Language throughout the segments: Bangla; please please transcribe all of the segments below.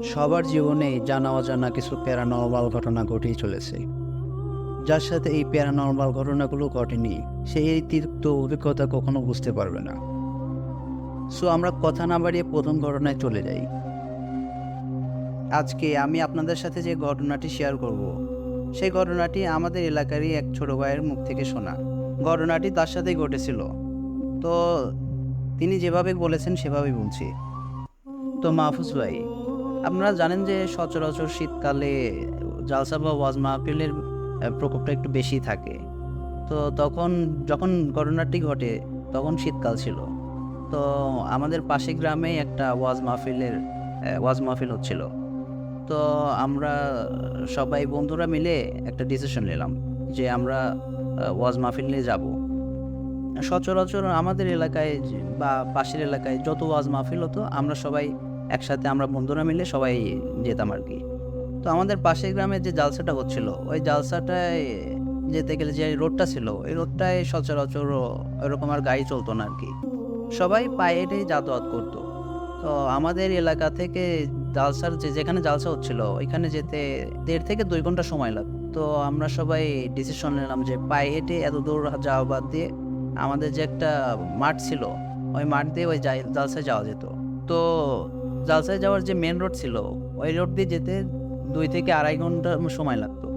সবার জীবনেই জানা অজানা কিছু প্যারানরমাল ঘটনা ঘটেই চলেছে। যার সাথে এই প্যারানরমাল ঘটনাগুলো ঘটেনি, সে এই তিক্ত অভিজ্ঞতা কখনো বুঝতে পারবে না। সো আমরা কথা না বাড়িয়ে প্রথম ঘটনায় চলে যাই। আজকে আমি আপনাদের সাথে যে ঘটনাটি শেয়ার করব, সেই ঘটনাটি আমাদের এলাকারই এক ছোট ভাইয়ের মুখ থেকে শোনা। ঘটনাটি তার সাথেই ঘটেছিল। তো তিনি যেভাবে বলেছেন সেভাবেই বলছি। তো মাহফুজ ভাই, আপনারা জানেন যে সচরাচর শীতকালে জালসা বা ওয়াজ মাহফিলের প্রকোপটা একটু বেশি থাকে। তো তখন যখন ঘটনাটি ঘটে তখন শীতকাল ছিল। তো আমাদের পাশের গ্রামে একটা ওয়াজ মাহফিল হচ্ছিল। তো আমরা সবাই বন্ধুরা মিলে একটা ডিসিশন নিলাম যে আমরা ওয়াজ মাহফিলে যাব। সচরাচর আমাদের এলাকায় বা পাশের এলাকায় যত ওয়াজ মাহফিল হতো আমরা সবাই একসাথে, আমরা বন্ধুরা মিলে সবাই যেতাম আর কি। তো আমাদের পাশের গ্রামে যে জালসাটা হচ্ছিল, ওই জালসাটায় যেতে গেলে যে রোডটা ছিল, ওই রোডটায় সচরাচর ওইরকম আর গাড়ি চলতো না আর কি। সবাই পায়ে হেঁটেই যাতায়াত করতো। তো আমাদের এলাকা থেকে যেখানে জালসা হচ্ছিল ওইখানে যেতে 1.5 থেকে 2 ঘন্টা সময় লাগতো। তো আমরা সবাই ডিসিশন নিলাম যে পায়ে হেঁটে এত দূর যাওয়া বাদ দিয়ে আমাদের যে একটা মাঠ ছিল, ওই মাঠ দিয়ে ওই জালসায় যাওয়া যেত। তো জালসায় যাওয়ার যে মেন রোড ছিল, ওই রোড দিয়ে যেতে 2 থেকে 2.5 ঘন্টা সময় লাগতো।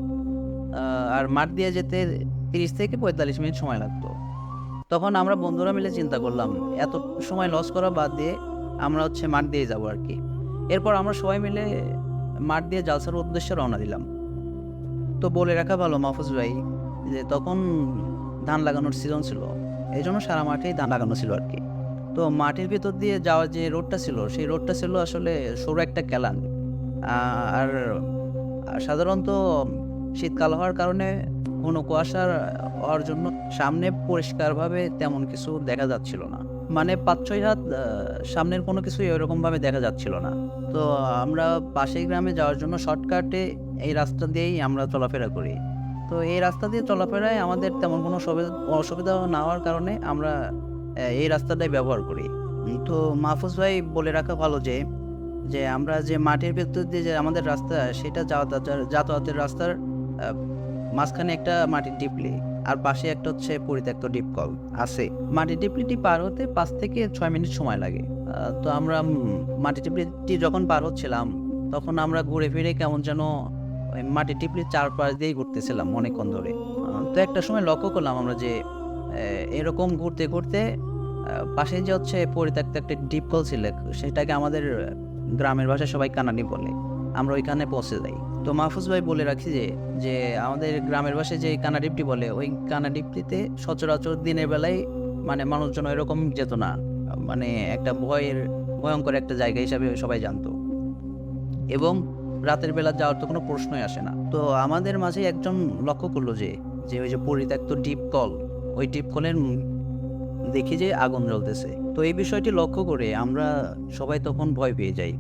আর মাঠ দিয়ে যেতে 30 থেকে 45 মিনিট সময় লাগতো। তখন আমরা বন্ধুরা মিলে চিন্তা করলাম, এত সময় লস করা বাদ দিয়ে আমরা মাঠ দিয়ে যাবো আর কি। এরপর আমরা সবাই মিলে মাঠ দিয়ে জালসার উদ্দেশ্যে রওনা দিলাম। তো বলে রাখা ভালো মাহফুজ ভাই, যে তখন ধান লাগানোর সিজন ছিল, এই জন্য সারা মাঠেই ধান লাগানো ছিল আর কি। তো মাঠের ভিতর দিয়ে যাওয়ার যে রোডটা ছিল, সেই রোডটা ছিল আসলে সরু একটা কেলান। আর সাধারণত শীতকাল হওয়ার কারণে ঘন কুয়াশার হওয়ার জন্য সামনে পরিষ্কারভাবে তেমন কিছু দেখা যাচ্ছিল না। মানে 5-6 হাত সামনের কোনো কিছুই ওইরকমভাবে দেখা যাচ্ছিল না। তো আমরা পাশের গ্রামে যাওয়ার জন্য শর্টকাটে এই রাস্তা দিয়েই আমরা চলাফেরা করি। তো এই রাস্তা দিয়ে চলাফেরায় আমাদের তেমন কোনো অসুবিধা না হওয়ার কারণে আমরা এই রাস্তাটাই ব্যবহার করি। তো মাহফুজ ভাই, বলে রাখা ভালো যে যে আমরা যে মাঠের ভেতর দিয়ে যে আমাদের রাস্তা, সেটা যাতায়াতের রাস্তার মাঝখানে একটা মাটির ডিপলি, আর পাশে একটা পরিত্যক্ত ডিপ কল আছে। মাটির ডিপলিটি পার হতে 5 থেকে 6 মিনিট সময় লাগে। তো আমরা মাটির ডিপলিটি যখন পার হচ্ছিলাম, তখন আমরা ঘুরে ফিরে কেমন যেন ওই মাটির ডিপলির চারপাশ দিয়েই ঘুরতেছিলাম অনেকক্ষণ ধরে। তো একটা সময় লক্ষ্য করলাম আমরা যে এরকম ঘুরতে ঘুরতে পাশে যে পরিত্যক্ত একটা ডিপ কল ছিল, সেটাকে আমাদের গ্রামের ভাষায় সবাই কানাডি বলে, আমরা ওইখানে পৌঁছে যাই। তো মাহফুজ ভাই, বলে রাখি যে যে আমাদের গ্রামের ভাষায় যে কানাডিপটি বলে, ওই কানাডিপটিতে সচরাচর দিনের বেলায় মানে মানুষজন এরকম যেত না। মানে একটা ভয়ঙ্কর একটা জায়গা হিসাবে সবাই জানতো, এবং রাতের বেলা যাওয়ার তো কোনো প্রশ্নই আসে না। তো আমাদের মাঝে একজন লক্ষ্য করলো যে যে ওই যে পরিত্যক্ত ডিপ কল, ওই ডিপ কলের দেখি যে আগুন জ্বলতেছে। তো এই বিষয়টি লক্ষ্য করে আমরা সবাই তখন ভয় পেয়ে যাই।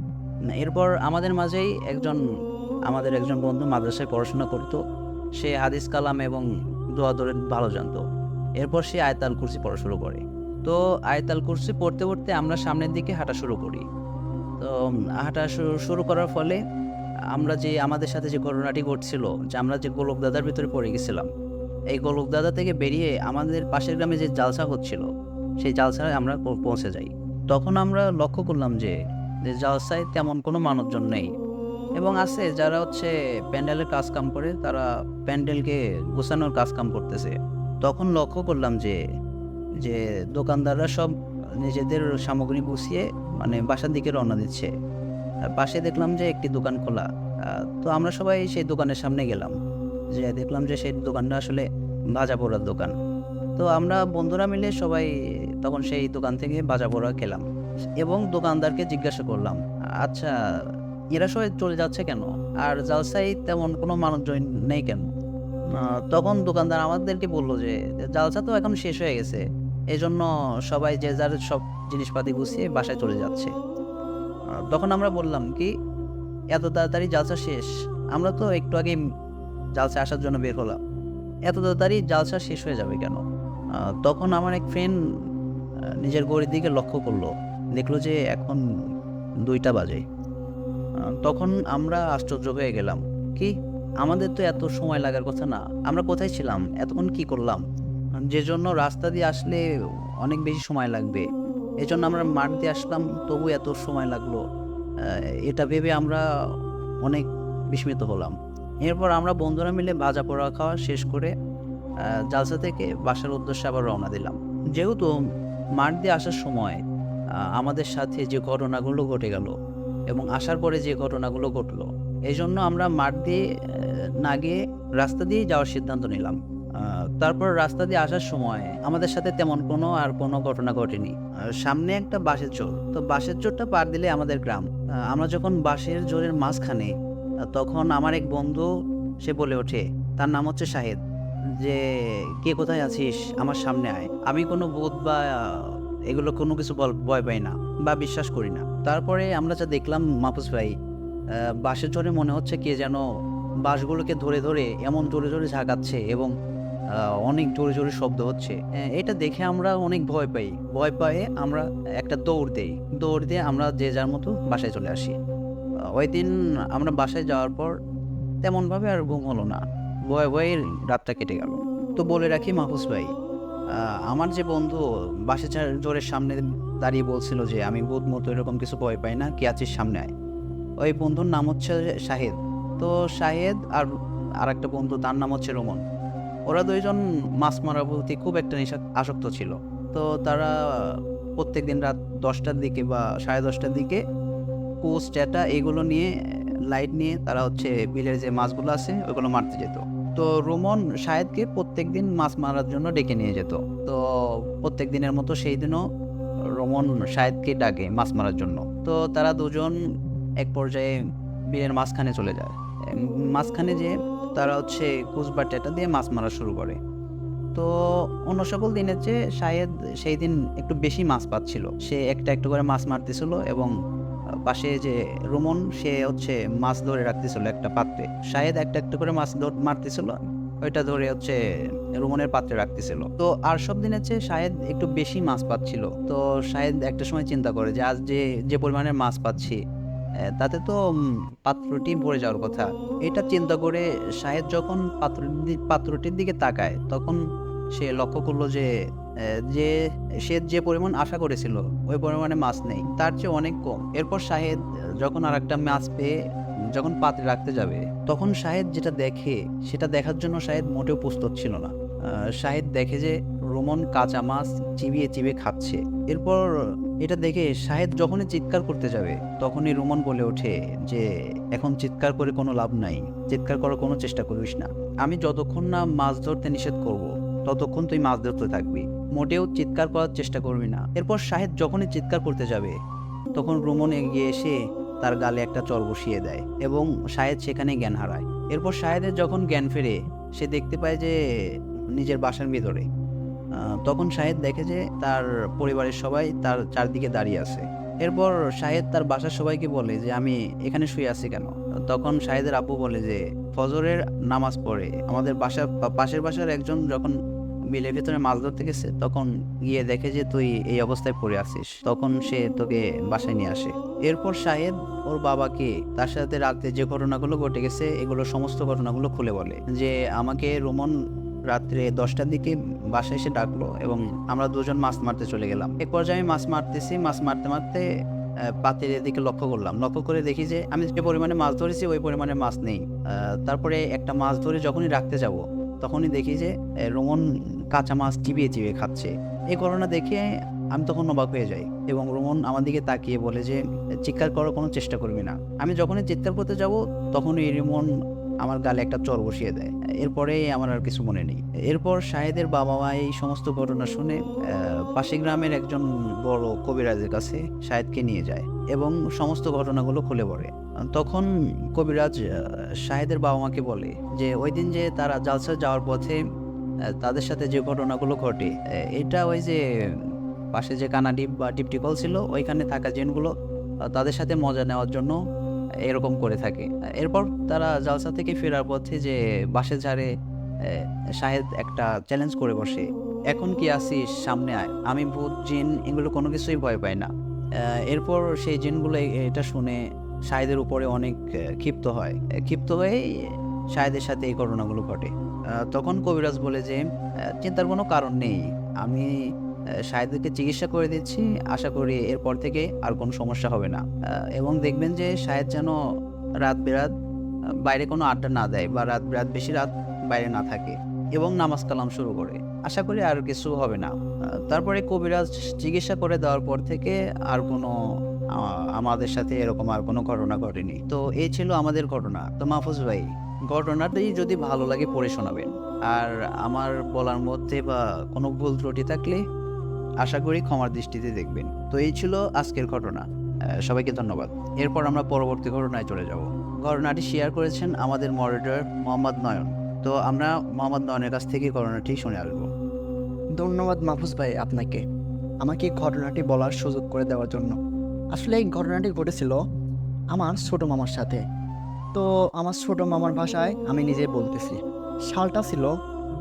এরপর আমাদের মাঝেই আমাদের একজন বন্ধু মাদ্রাসায় পড়াশোনা করতো। সে হাদিস কালাম এবং দোয়া দরুদ ভালো জানতো। এরপর সে আয়াতুল কুরসি পড়া শুরু করে। তো আয়াতুল কুরসি পড়তে পড়তে আমরা সামনের দিকে হাঁটা শুরু করি। তো হাঁটা শুরু করার ফলে আমরা যে আমাদের সাথে যে ঘটনাটি ঘটছিল, যে আমরা যে গোলকদাদার ভিতরে পড়ে গেছিলাম, এই গোলকদাদা থেকে বেরিয়ে আমাদের পাশের গ্রামে যে জালসা হচ্ছিল, সেই জালসায় আমরা পৌঁছে যাই। তখন আমরা লক্ষ্য করলাম যে জালসায় তেমন কোনো মানুষজন নেই, এবং আছে যারা প্যান্ডেলের কাজ কাম করে, তারা প্যান্ডেলকে গোছানোর কাজ কাম করতেছে। তখন লক্ষ্য করলাম যে যে দোকানদাররা সব নিজেদের সামগ্রী গুছিয়ে মানে বাসার দিকে রওনা দিচ্ছে। পাশে দেখলাম যে একটি দোকান খোলা। তো আমরা সবাই সেই দোকানের সামনে গেলাম, যে দেখলাম যে সেই দোকানটা আসলে ভাজা পোড়ার দোকান। তো আমরা বন্ধুরা মিলে সবাই তখন সেই দোকান থেকে ভাজা পোড়া খেলাম, এবং দোকানদারকে জিজ্ঞাসা করলাম, আচ্ছা, এরা সবাই চলে যাচ্ছে কেন, আর জালসায় তেমন কোনো মানুষজন নেই কেন? তখন দোকানদার আমাদেরকে বললো যে জালসা তো এখন শেষ হয়ে গেছে, এই জন্য সবাই যে যার সব জিনিসপাতি গুছিয়ে বাসায় চলে যাচ্ছে। তখন আমরা বললাম কি, এত তাড়াতাড়ি জালসা শেষ? আমরা তো একটু আগে জালসা আসার জন্য বের হলাম, এত তাড়াতাড়ি জালসা শেষ হয়ে যাবে কেন? তখন আমার এক ফ্রেন্ড নিজের ঘড়ির দিকে লক্ষ্য করলো, দেখলো যে এখন 2টা বাজে। তখন আমরা আশ্চর্য হয়ে গেলাম, কি আমাদের তো এত সময় লাগার কথা না, আমরা কোথায় ছিলাম, এতক্ষণ কি করলাম, যে জন্য রাস্তা দিয়ে আসলে অনেক বেশি সময় লাগবে, এজন্য আমরা মাঠ দিয়ে আসলাম তবু এত সময় লাগলো। এটা ভেবে আমরা অনেক বিস্মিত হলাম। এরপর আমরা বন্ধুরা মিলে ভাজা পোড়া খাওয়া শেষ করে জালসা থেকে বাসার উদ্দেশ্যে আবার রওনা দিলাম। যেহেতু মাঠ দিয়ে আসার সময় আমাদের সাথে যে ঘটনাগুলো ঘটে গেল এবং আসার পরে যে ঘটনাগুলো ঘটলো, এই জন্য আমরা মাঠ দিয়ে না গিয়ে রাস্তা দিয়েই যাওয়ার সিদ্ধান্ত নিলাম। তারপর রাস্তা দিয়ে আসার সময় আমাদের সাথে তেমন কোনো ঘটনা ঘটেনি। সামনে একটা বাঁশের চর, তো বাঁশের চরটা পার দিলে আমাদের গ্রাম। আমরা যখন বাঁশের চরের মাঝখানে, তখন আমার এক বন্ধু সে বলে ওঠে, তার নাম হচ্ছে শাহেদ, যে কে কোথায় আছিস, আমার সামনে আয়। আমি কোনো ভূত বা এগুলো কোনো কিছু ভয় পাই না বা বিশ্বাস করি না। তারপরে আমরা যা দেখলাম মাহফুজ ভাই, বাঁশের চরে মনে হচ্ছে কে যেন বাঁশগুলোকে ধরে ধরে এমন জোরে জোরে ঝাঁকাচ্ছে এবং অনেক জোরে জোরে শব্দ হচ্ছে। এটা দেখে আমরা অনেক ভয় পাই। ভয় পেয়ে আমরা একটা দৌড় দিয়ে আমরা যে যার মতো বাসায় চলে আসি। ওই দিন আমরা বাসায় যাওয়ার পর তেমনভাবে আর ঘুম হলো না, ভয়ে ভয়ে রাতটা কেটে গেল। তো বলে রাখি মাহফুজ ভাই, আমার যে বন্ধু বাসের জোরের সামনে দাঁড়িয়ে বলছিল যে আমি ভূত মতো এরকম কিছু ভয় পাই না, কে আছিস সামনে আয়, ওই বন্ধুর নাম হচ্ছে শাহেদ। তো শাহেদ আর একটা বন্ধু, তার নাম হচ্ছে রোমন। ওরা দুইজন মাছ মারার প্রতি খুব একটা আসক্ত ছিল। তো তারা প্রত্যেক দিন রাত 10টার দিকে বা 10:30টার দিকে কোচ ট্যাটা এগুলো নিয়ে, লাইট নিয়ে তারা হচ্ছে বিলের যে মাছগুলো আছে ওইগুলো মারতে যেত। তো রোমন শাহেদকে প্রত্যেক দিন মাছ মারার জন্য ডেকে নিয়ে যেত। তো প্রত্যেক দিনের মতো সেই দিনও রোমন শাহেদকে ডাকে মাছ মারার জন্য। তো তারা দুজন এক পর্যায়ে বিলের মাঝখানে চলে যায়। মাঝখানে যে তারা হচ্ছে কুচ বা ট্যাটা দিয়ে মাছ মারা শুরু করে। তো অন্য সকল দিনের চেয়ে শাহেদ সেই দিন একটু বেশি মাছ পাচ্ছিল। সে একটা একটু করে মাছ মারতেছিল এবং পাশে যে রোমন সে হচ্ছে মাছ ধরে রাখতেছিল একটা পাত্রে। শাহেদ একটা একটা করে মাছ মারতেছিল, ওইটা ধরে হচ্ছে রোমনের পাত্রে রাখতেছিল। তো আর সব দিনের চেয়ে শাহেদ একটু বেশি মাছ পাচ্ছিল। তো শাহেদ একটা সময় চিন্তা করে যে আজ যে পরিমাণের মাছ পাচ্ছি, তাতে তো পাত্রটি ভরে যাওয়ার কথা। এটা চিন্তা করে শাহেদ যখন পাত্রটির দিকে তাকায়, তখন সে লক্ষ্য করলো যে যে সে যে পরিমাণ আশা করেছিল ওই পরিমাণে মাছ নেই, তার চেয়ে অনেক কম। এরপর শাহেদ যখন আর একটা মাছ পেয়ে যখন পাত্রে রাখতে যাবে, তখন শাহেদ যেটা দেখে সেটা দেখার জন্য শাহেদ মোটেও প্রস্তুত ছিল না। শাহেদ দেখে যে রোমন কাঁচা মাছ চিবিয়ে চিবিয়ে খাচ্ছে। এরপর এটা দেখে শাহেদ যখনই চিৎকার করতে যাবে, তখনই রোমন বলে ওঠে যে এখন চিৎকার করে কোনো লাভ নাই, চিৎকার করার কোনো চেষ্টা করিস না। আমি যতক্ষণ না মাছ ধরতে নিষেধ করব ততক্ষণ তুই মাছ ধরতে থাকবি, মোটেও চিৎকার করার চেষ্টা করবি না। এরপর শাহেদ যখনই চিৎকার করতে যাবে, তখন রোমন এগিয়ে এসে তার গালে একটা চর বসিয়ে দেয় এবং শাহেদ সেখানে জ্ঞান হারায়। এরপর শাহেদের যখন জ্ঞান ফেরে, সে দেখতে পায় যে নিজের বাসার ভিতরে। তখন শাহেদ দেখে যে তার পরিবারের সবাই তার চারদিকে দাঁড়িয়ে আছে। এরপর শাহেদ তার বাসার সবাইকে বলে যে আমি এখানে শুয়ে আছি কেন। তখন শাহেদের আব্বু বলে যে ফজরের নামাজ পড়ে আমাদের পাশের বাসার একজন যখন বিলের ভিতরে মাছ ধরতে গেছে, তখন গিয়ে দেখে যে তুই এই অবস্থায় পড়ে আছিস, তখন সে তোকে বাসায় নিয়ে আসে। এরপর শাহেদ ওর বাবাকে তার সাথে রাতে যে ঘটনাগুলো ঘটে গেছে এগুলো সমস্ত ঘটনাগুলো খুলে বলে যে আমাকে রোমন রাত্রে 10টার দিকে বাসায় এসে ডাকলো এবং আমরা দুজন মাছ মারতে চলে গেলাম। এক পর্যায়ে আমি মাছ মারতে মারতে পাত্রের দিকে লক্ষ্য করে দেখি যে আমি যে পরিমাণে মাছ ধরেছি ওই পরিমাণে মাছ নেই। তারপরে একটা মাছ ধরে যখনই রাখতে যাব, তখনই দেখি যে রোমন কাঁচা মাছ চিবিয়ে চিবিয়ে খাচ্ছে। এই ঘটনা দেখে আমি তখন অবাক হয়ে যাই এবং রোমন আমার দিকে তাকিয়ে বলে যে চিৎকার করার কোনো চেষ্টা করবি না। আমি যখনই চিৎকার করতে যাব, তখনই রোমন আমার গালে একটা চর বসিয়ে দেয়। এরপরে আমার আর কিছু মনে নেই। এরপর শাহেদের বাবা মা এই সমস্ত ঘটনা শুনে পাশে গ্রামের একজন বড় কবিরাজের কাছে শাহেদকে নিয়ে যায় এবং সমস্ত ঘটনাগুলো খুলে পড়ে। তখন কবিরাজ শাহেদের বাবা মাকে বলে যে ওই দিন যে তারা জালসা যাওয়ার পথে তাদের সাথে যে ঘটনাগুলো ঘটে, এটা ওই যে পাশে যে কানাডিপ বা টিপটিকল ছিল ওইখানে থাকা জিনগুলো তাদের সাথে মজা নেওয়ার জন্য এরকম করে থাকে। এরপর তারা জালসা থেকে ফেরার পথে যে বাসে ঝাড়ে শাহেদ একটা চ্যালেঞ্জ করে বসে, এখন কি আসিস সামনে আয়, আমি ভূত জিন এগুলো কোনো কিছুই ভয় পাই না। এরপর সেই জিনগুলো এটা শুনে শাহেদের উপরে অনেক ক্ষিপ্ত হয়। ক্ষিপ্ত হয়েই শাহেদের সাথে এই ঘটনাগুলো ঘটে। তখন কবিরাজ বলে যে, চিন্তার কোনো কারণ নেই। আমি শাহেদকে চিকিৎসা করে দিচ্ছি। আশা করি এরপর থেকে আর কোনো সমস্যা হবে না। এবং দেখবেন যে শাহেদ যেন রাত-বেরাত বাইরে কোনো আড্ডা না দেয় বা রাত-বেরাত বেশি রাত বাইরে না থাকে এবং নামাজ কালাম শুরু করে। আশা করি আর কিছু হবে না। তারপরে কবিরাজ চিকিৎসা করে দেওয়ার পর থেকে আর কোনো আমাদের সাথে এরকম আর কোনো ঘটনা ঘটেনি। তো এই ছিল আমাদের ঘটনা। তো মাহফুজ ভাই, ঘটনাটি যদি ভালো লাগে পড়ে শোনাবেন। আর আমার বলার মধ্যে বা কোনো ভুল ত্রুটি থাকলে আশা করি ক্ষমার দৃষ্টিতে দেখবেন। তো এই ছিল আজকের ঘটনা। সবাইকে ধন্যবাদ। এরপর আমরা পরবর্তী ঘটনায় চলে যাব। ঘটনাটি শেয়ার করেছেন আমাদের মডারেটর মোহাম্মদ নয়ন। তো আমরা মোহাম্মদ নয়নের কাছ থেকে ঘটনাটি শুনে আসবো। ধন্যবাদ মাহফুজ ভাই আপনাকে আমাকে এই ঘটনাটি বলার সুযোগ করে দেওয়ার জন্য। আসলে এই ঘটনাটি ঘটেছিল আমার ছোট মামার সাথে। তো আমার ছোট মামার ভাষায় আমি নিজেই বলতেছি। সালটা ছিল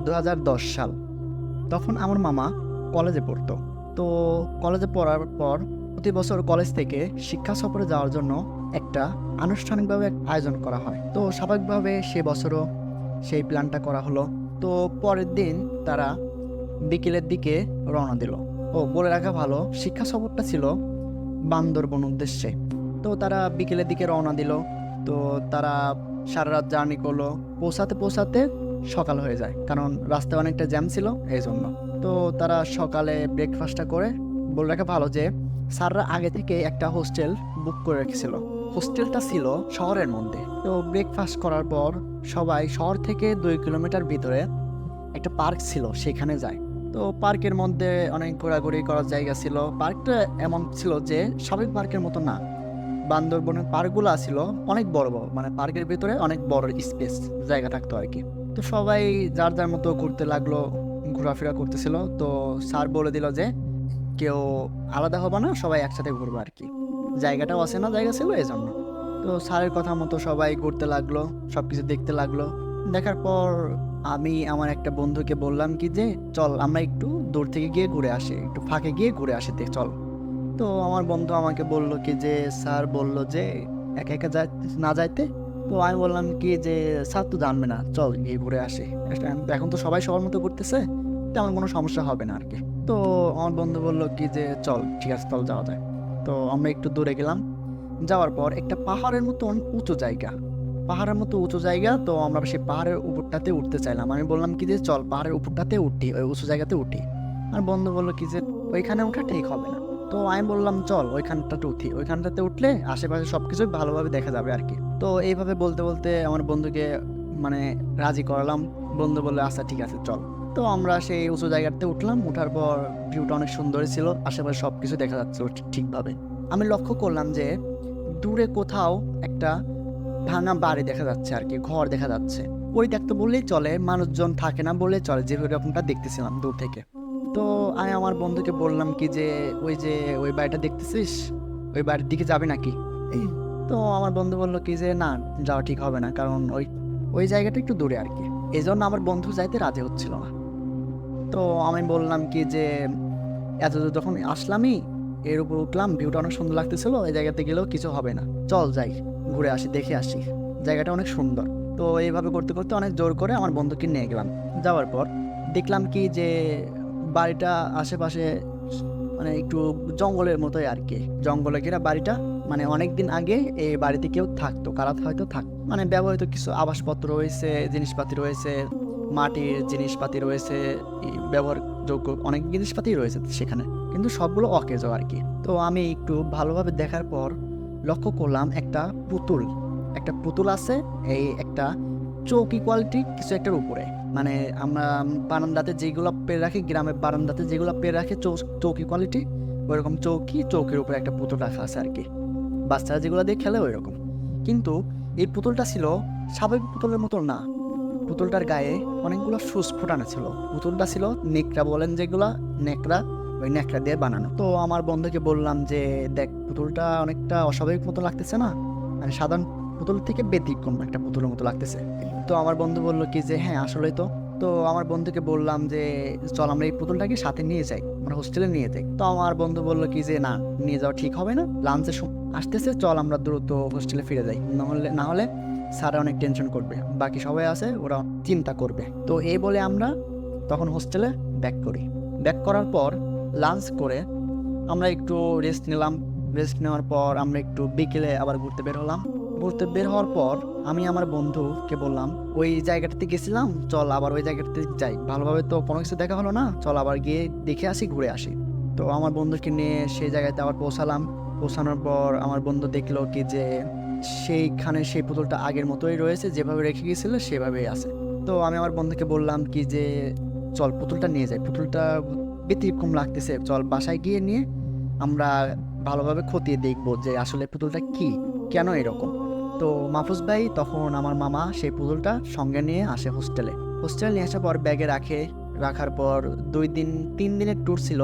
2010 সাল। তখন আমার মামা কলেজে পড়তো। তো কলেজে পড়ার পর প্রতি বছর কলেজ থেকে শিক্ষা সফরে যাওয়ার জন্য একটা আনুষ্ঠানিকভাবে আয়োজন করা হয়। তো স্বাভাবিকভাবে সে বছরও সেই প্ল্যানটা করা হলো। তো পরের দিন তারা বিকেলের দিকে রওনা দিল। বলে রাখা ভালো, শিক্ষা সফরটা ছিল বান্দরবন উদ্দেশ্যে। তো তারা বিকেলের দিকে রওনা দিল। তো তারা সারা রাত জার্নি করলো। পৌঁছাতে পৌঁছাতে সকাল হয়ে যায়, কারণ রাস্তায় অনেকটা জ্যাম ছিল এই জন্য। তো তারা সকালে ব্রেকফাস্টটা করে, বলে রাখা ভালো যে স্যাররা আগে থেকে একটা হোস্টেল বুক করে রেখেছিল। হোস্টেলটা ছিল শহরের মধ্যে। তো ব্রেকফাস্ট করার পর সবাই শহর থেকে 2 কিলোমিটার ভিতরে একটা পার্ক ছিল, সেখানে যায়। তো পার্কের মধ্যে অনেক ঘোরাঘুরি করার জায়গা ছিল। পার্কটা এমন ছিল যে স্বাভাবিক পার্কের মতো না। বান্দরবনের পার্কগুলো ছিল অনেক বড় বড়, মানে পার্কের ভিতরে অনেক বড় স্পেস জায়গা থাকতো আর কি। তো সবাই যার যার মতো ঘুরতে লাগলো, ঘোরাফেরা করতেছিল। তো স্যার বলে দিল যে কেউ আলাদা হবে না, সবাই একসাথে ঘুরবো আর কি। জায়গাটাও অচেনা জায়গা ছিল এই জন্য। তো স্যারের কথা মতো সবাই ঘুরতে লাগলো, সব কিছু দেখতে লাগলো। দেখার পর আমি আমার একটা বন্ধুকে বললাম কি যে চল আমরা একটু দূর থেকে গিয়ে ঘুরে আসি, একটু ফাঁকে গিয়ে ঘুরে আসি, দেখ চল। তো আমার বন্ধু আমাকে বলল কি যে স্যার বলল যে একা একা না যাইতে। তো আমি বললাম কি যে স্যার তো জানবে না, চল গিয়ে ঘুরে আসি। এখন তো সবাই সবার মতো ঘুরতেছে, তেমন কোনো সমস্যা হবে না আর কি। তো আমার বন্ধু বলল কি যে চল ঠিক আছে, চল যাওয়া যায়। তো আমরা একটু দূরে গেলাম। যাওয়ার পর একটা পাহাড়ের মতন উঁচু জায়গা, পাহাড়ের মতো উঁচু জায়গা। তো আমরা সেই পাহাড়ের উপরটাতে উঠতে চাইলাম। আমি বললাম কি যে চল পাহাড়ের উপরটাতে উঠি, ওই উঁচু জায়গাতে উঠি। আর বন্ধু বললো কি যে ওইখানে ওঠা ঠিক হবে না। তো আমি বললাম চল ওইখানটাতে উঠি, ওইখানটাতে উঠলে আশেপাশে সবকিছু ভালোভাবে দেখা যাবে আর কি। তো এইভাবে বলতে বলতে আমার বন্ধুকে মানে রাজি করালাম। বন্ধু বললো আচ্ছা ঠিক আছে চল। তো আমরা সেই উঁচু জায়গাতে উঠলাম। উঠার পর ভিউটা অনেক সুন্দর ছিল, আশেপাশে সবকিছু দেখা যাচ্ছে ঠিকভাবে। আমি লক্ষ্য করলাম যে দূরে কোথাও একটা ভাঙা বাড়ি দেখা যাচ্ছে আর কি, ঘর দেখা যাচ্ছে। পরিত্যক্ত বললেই চলে, মানুষজন থাকে না বললেই চলে, যে রকমটা দেখতেছিলাম দূর থেকে। তো আমি আমার বন্ধুকে বললাম কি যে ওই বাড়িটা দেখতেছিস, ওই বাড়ির দিকে যাবে নাকি? তো আমার বন্ধু বললো কি যে না, যাওয়া ঠিক হবে না, কারণ ওই জায়গাটা একটু দূরে আর কি। এই জন্য আমার বন্ধু যাইতে রাজি হচ্ছিল না। তো আমি বললাম কি যে এত দূর যখন আসলামই, এর উপর উঠলাম, ভিউটা অনেক সুন্দর লাগতেছিল, এই জায়গাতে গেলেও কিছু হবে না, চল যাই ঘুরে আসি, দেখে আসি, জায়গাটা অনেক সুন্দর। তো এইভাবে করতে করতে অনেক জোর করে আমার বন্ধুকে নিয়ে গেলাম। যাওয়ার পর দেখলাম কি যে বাড়িটা আশেপাশে মানে একটু জঙ্গলের মতোই আর কি, জঙ্গলে ঘেরা বাড়িটা। মানে অনেক দিন আগে এই বাড়িতে কেউ থাকতো, কারা হয়তো মানে ব্যবহৃত কিছু আবাসপত্র রয়েছে, জিনিসপাতি রয়েছে, মাটির জিনিসপাতি রয়েছে, ব্যবহারযোগ্য অনেক জিনিসপাতি রয়েছে সেখানে, কিন্তু সবগুলো অকেজো আর কি। তো আমি একটু ভালোভাবে দেখার পর লক্ষ্য করলাম একটা পুতুল আছে এই একটা চৌকি কোয়ালিটি কিছু একটার উপরে। মানে আমরা বারান্দাতে যেগুলো পেয়ে রাখি, গ্রামের বারান্দাতে যেগুলো পেয়ে রাখে চৌকি কোয়ালিটি, ওইরকম চৌকির উপরে একটা পুতুল রাখা আছে আর কি, বাচ্চারা যেগুলো দিয়ে খেলে ওই রকম। কিন্তু এই পুতুলটা ছিল স্বাভাবিক পুতুলের মতো না। পুতুলটার গায়ে অনেকগুলো সুচ ফোটানো ছিল। পুতুলটা ছিল নেকড়া বলেন যেগুলা, নেকড়া, ওই নেকড়া দিয়ে বানানো। তো আমার বন্ধুকে বললাম যে দেখ পুতুলটা অনেকটা অস্বাভাবিক মতো লাগতেছে না, মানে সাধারণ পুতুল থেকে ব্যতিক্রম একটা পুতুলের মতো লাগতেছে। তো আমার বন্ধু বললো কি যে হ্যাঁ আসলেই তো। তো আমার বন্ধুকে বললাম যে চল আমরা এই পুতুলটাকে সাথে নিয়ে যাই, আমরা হোস্টেলে নিয়ে যাই। তো আমার বন্ধু বললো কি যে না, নিয়ে যাওয়া ঠিক হবে না, আসতেছে, চল আমরা দ্রুত হোস্টেলে ফিরে যাই, না হলে স্যার অনেক টেনশন করবে, বাকি সবাই আছে ওরা চিন্তা করবে। তো এই বলে আমরা তখন হোস্টেলে ব্যাক করি। ব্যাক করার পর লাঞ্চ করে আমরা একটু রেস্ট নিলাম। রেস্ট নেওয়ার পর আমরা একটু বিকেলে আবার ঘুরতে বের হলাম। ঘুরতে বের হওয়ার পর আমি আমার বন্ধুকে বললাম, ওই জায়গাটাতে গেছিলাম, চল আবার ওই জায়গাটাতে যাই, ভালোভাবে তো কোনো কিছু দেখা হলো না, চল আবার গিয়ে দেখে আসি, ঘুরে আসি। তো আমার বন্ধুকে নিয়ে সেই জায়গাতে আবার পৌঁছালাম। পৌঁছানোর পর আমার বন্ধু দেখলো কি যে সেইখানে সেই পুতুলটা আগের মতোই রয়েছে, যেভাবে রেখে গিয়েছিল সেভাবেই আছে। তো আমি আমার বন্ধুকে বললাম কি যে চল পুতুলটা নিয়ে যাই, পুতুলটা ব্যতিক্রম লাগতেছে, চল বাসায় গিয়ে নিয়ে আমরা ভালোভাবে খতিয়ে দেখবো যে আসলে পুতুলটা কি, কেন এরকম। তো মাহফুজ ভাই তখন আমার মামা সেই পুতুলটা সঙ্গে নিয়ে আসে হোস্টেলে। হোস্টেলে নিয়ে আসার পর ব্যাগে রাখার পর 3 দিনের ট্যুর ছিল।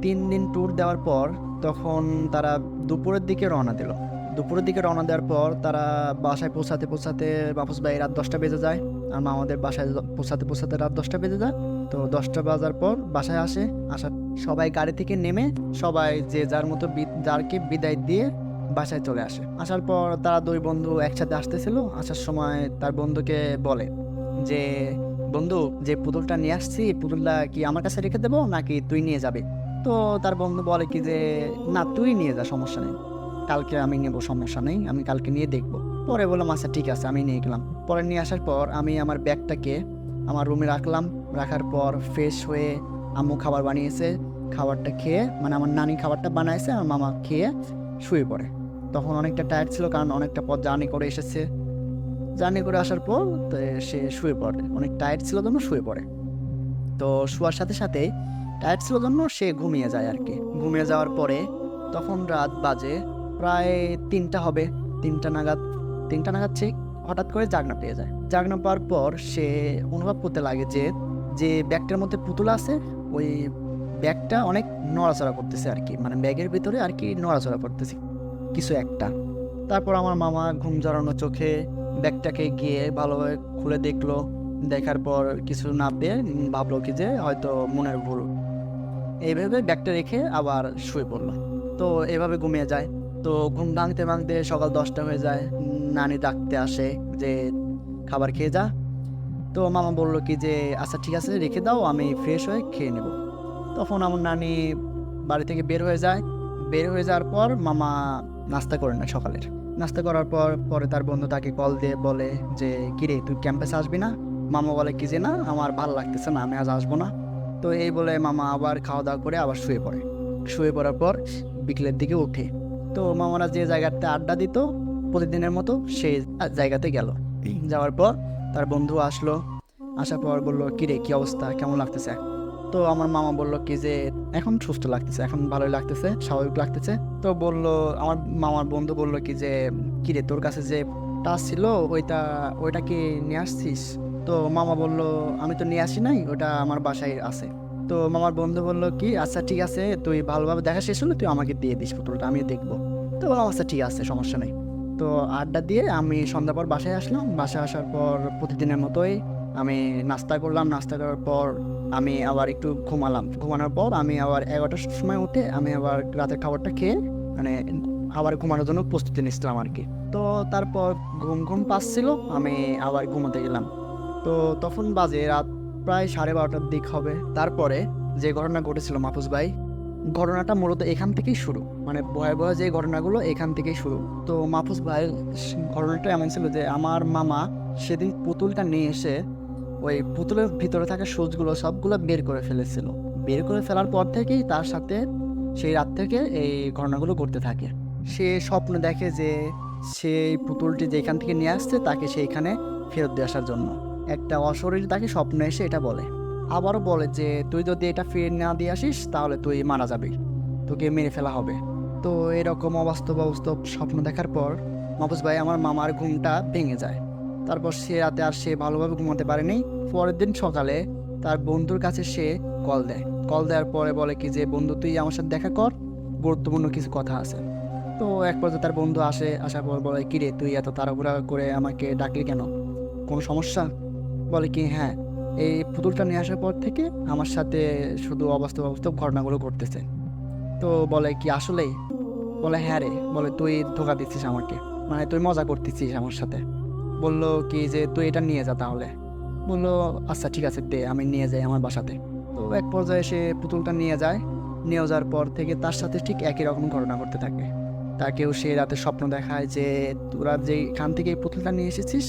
3 দিন ট্যুর দেওয়ার পর তখন তারা দুপুরের দিকে রওনা দিল। দুপুরের দিকে রওনা দেওয়ার পর তারা বাসায় পৌঁছাতে পৌঁছাতে মাহফুজ ভাই রাত 10টা বেজে যায়, আর মামাদের বাসায় পৌঁছাতে পৌঁছাতে রাত 10টা বেজে যায়। তো 10টা বাজার পর বাসায় আসার সবাই গাড়ি থেকে নেমে সবাই যে যার মতো যারকে বিদায় দিয়ে বাসায় চলে আসে। আসার পর তারা দুই বন্ধু একসাথে আসতেছিল। আসার সময় তার বন্ধুকে বলে যে বন্ধু, যে পুতুলটা নিয়ে আসছি, পুতুলটা কি আমার কাছে রেখে দেবো নাকি তুই নিয়ে যাবে? তো তার বন্ধু বলে কি যে না, তুই নিয়ে যা, সমস্যা নেই, কালকে আমি নেবো, সমস্যা নেই, আমি কালকে নিয়ে দেখবো। পরে বললাম আচ্ছা ঠিক আছে, আমি নিয়ে গেলাম। পরে নিয়ে আসার পর আমি আমার ব্যাগটাকে আমার রুমে রাখলাম। রাখার পর ফ্রেশ হয়ে আম্মু খাবার বানিয়েছে, খাবারটা খেয়ে, মানে আমার নানি খাবারটা বানাইছে, আর মামা খেয়ে শুয়ে পড়ে। তখন অনেকটা টায়ার্ড ছিল, কারণ অনেকটা পথ জার্নি করে এসেছে। জার্নি করে আসার পর তো সে শুয়ে পড়ে, অনেক টায়ার্ড ছিল জন্য শুয়ে পড়ে। তো শোয়ার সাথে সাথে টায়ার্ড ছিল জন্য সে ঘুমিয়ে যায় আর কি। ঘুমিয়ে যাওয়ার পরে তখন রাত বাজে প্রায় 3টা হবে, 3টা নাগাদ ঠিক হঠাৎ করে জাগনা পেয়ে যায়। জাগনা পাওয়ার পর সে অনুভব করতে লাগে যে যে ব্যাগটার মধ্যে পুতুল আছে, ওই ব্যাগটা অনেক নড়াচড়া করতেছে আর কি, মানে ব্যাগের ভিতরে আর কি নড়াচড়া করতেছে কিছু একটা। তারপর আমার মামা ঘুম জড়ানো চোখে ব্যাগটাকে গিয়ে ভালোভাবে খুলে দেখলো। দেখার পর কিছু না পেয়ে ভাবলো কি যে হয়তো মনের ভুল, এইভাবে ব্যাগটা রেখে আবার শুয়ে পড়লো। তো এভাবে ঘুমিয়ে যায়। তো ঘুম ভাঙতে ভাঙতে সকাল 10টা হয়ে যায়। নানি ডাকতে আসে যে খাবার খেয়ে যা। তো মামা বললো কি যে আচ্ছা ঠিক আছে, রেখে দাও, আমি ফ্রেশ হয়ে খেয়ে নেব। তখন আমার নানি বাড়ি থেকে বের হয়ে যায়। বের হয়ে যাওয়ার পর মামা নাস্তা করে নেয় সকালের। নাস্তা করার পর পরে তার বন্ধু তাকে কল দিয়ে বলে যে কিরে, তুই ক্যাম্পাসে আসবি না? মামা বলে কি যে না, আমার ভালো লাগতেছে না, আমি আজ আসবো না। তো এই বলে মামা আবার খাওয়া দাওয়া করে আবার শুয়ে পড়ে। শুয়ে পড়ার পর বিকেলের দিকে উঠে। তো মামারা যে জায়গাতে আড্ডা দিত প্রতিদিনের মতো সেই জায়গাতে গেল। যাওয়ার পর তার বন্ধু আসলো। আসার পর বললো কিরে, কি অবস্থা, কেমন লাগতেছে? তো আমার মামা বললো কি যে এখন সুস্থ লাগতেছে, এখন ভালোই লাগতেছে, স্বাভাবিক লাগতেছে। তো আমার মামার বন্ধু বললো কি যে কিরে, তোর কাছে যে টাচ ছিল ওইটা কি নিয়ে আসছিস? তো মামা বললো আমি তো নিয়ে আসি নাই, ওটা আমার বাসায় আছে। তো মামার বন্ধু বললো কি আচ্ছা ঠিক আছে, তুই ভালোভাবে দেখা শেষ হলে তুই আমাকে দিয়ে দিস পুতুলটা, আমি দেখবো। তো বললাম আচ্ছা ঠিক আছে, সমস্যা নেই। তো আড্ডা দিয়ে আমি সন্ধ্যার পর বাসায় আসলাম। বাসায় আসার পর প্রতিদিনের মতোই আমি নাস্তা করলাম। নাস্তা করার পর আমি আবার একটু ঘুমালাম। ঘুমানোর পর আমি আবার 11টার সময় উঠে আমি আবার রাতের খাবারটা খেয়ে মানে আবার ঘুমানোর জন্য প্রস্তুতি নিচ্ছিলাম আর কি। তো তারপর ঘুম পাচ্ছিল, আমি আবার ঘুমাতে গেলাম। তো তখন বাজে রাত প্রায় 12:30টার দিক হবে। তারপরে যে ঘটনা ঘটেছিল মাহফুজ ভাই, ঘটনাটা মূলত এখান থেকেই শুরু, মানে ভয়াবহ যে ঘটনাগুলো এখান থেকেই শুরু। তো মাহফুজ ভাই ঘটনাটা এমন ছিল যে আমার মামা সেদিন পুতুলটা নিয়ে এসে ওই পুতুলের ভিতরে থাকা সুচগুলো সবগুলো বের করে ফেলেছিল। বের করে ফেলার পর থেকেই তার সাথে সেই রাত থেকে এই ঘটনাগুলো ঘটতে থাকে। সে স্বপ্ন দেখে যে সেই পুতুলটি যেখান থেকে নিয়ে আসছে তাকে সেইখানে ফেরত দিয়ে আসার জন্য। একটা অশরীর তাকে স্বপ্নে এসে এটা বলে। আবারও বলে যে তুই যদি এটা ফিরে না দিয়ে আসিস তাহলে তুই মারা যাবি, তোকে মেরে ফেলা হবে। তো এরকম অবাস্তব স্বপ্ন দেখার পর মাহফুজ ভাই আমার মামার ঘুমটা ভেঙে যায়। তারপর সে রাতে আর সে ভালোভাবে ঘুমাতে পারেনি। পরের দিন সকালে তার বন্ধুর কাছে সে কল দেয়। কল দেওয়ার পরে বলে কি যে বন্ধু তুই আমার সাথে দেখা কর, গুরুত্বপূর্ণ কিছু কথা আছে। তো এক পর্যায়ে তার বন্ধু আসার পর বলে কিরে, তুই এত তাড়াহুড়া করে আমাকে ডাকলি কেন, কোনো সমস্যা? বলে কি হ্যাঁ, এই পুতুলটা নিয়ে আসার পর থেকে আমার সাথে শুধু অবাস্তব ঘটনাগুলো ঘটতেছে। তো বলে কি আসলেই? বলে হ্যাঁ রে, বলে তুই ধোকা দিচ্ছিস আমাকে, মানে তুই মজা করতেছিস আমার সাথে। বললো কি যে তুই এটা নিয়ে যা তাহলে। বললো আচ্ছা ঠিক আছে দে, আমি নিয়ে যাই আমার বাসাতে। তো এক পর্যায়ে সে পুতুলটা নিয়ে যায়। নিয়ে যাওয়ার পর থেকে তার সাথে ঠিক একই রকম ঘটনা ঘটতে থাকে। তাকেও সে রাতে স্বপ্ন দেখায় যে তোরা যেখান থেকে এই পুতুলটা নিয়ে এসেছিস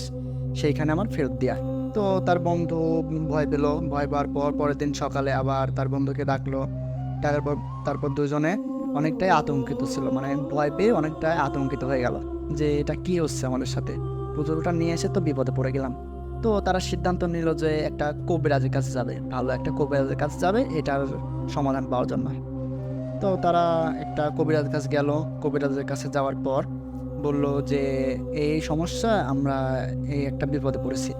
সেইখানে আমার ফেরত দেয়া। তো তার বন্ধু ভয় পেল। ভয় পাওয়ার পর পরের দিন সকালে আবার তার বন্ধুকে ডাকলো। ডাকার পর তারপর দুজনে অনেকটাই আতঙ্কিত ছিল, মানে ভয় পেয়ে অনেকটাই আতঙ্কিত হয়ে গেল যে এটা কি হচ্ছে আমাদের সাথে, পুতুলটা নিয়ে এসে তো বিপদে পড়ে গেলাম। তো তারা সিদ্ধান্ত নিল যে একটা কবিরাজের কাছে যাবে, ভালো একটা কবিরাজের কাছে যাবে এটার সমাধান পাওয়ার জন্য। তো তারা একটা কবিরাজের কাছে গেল। কবিরাজের কাছে যাওয়ার পর বলল যে এই সমস্যা, আমরা এই একটা বিপদে পড়েছি।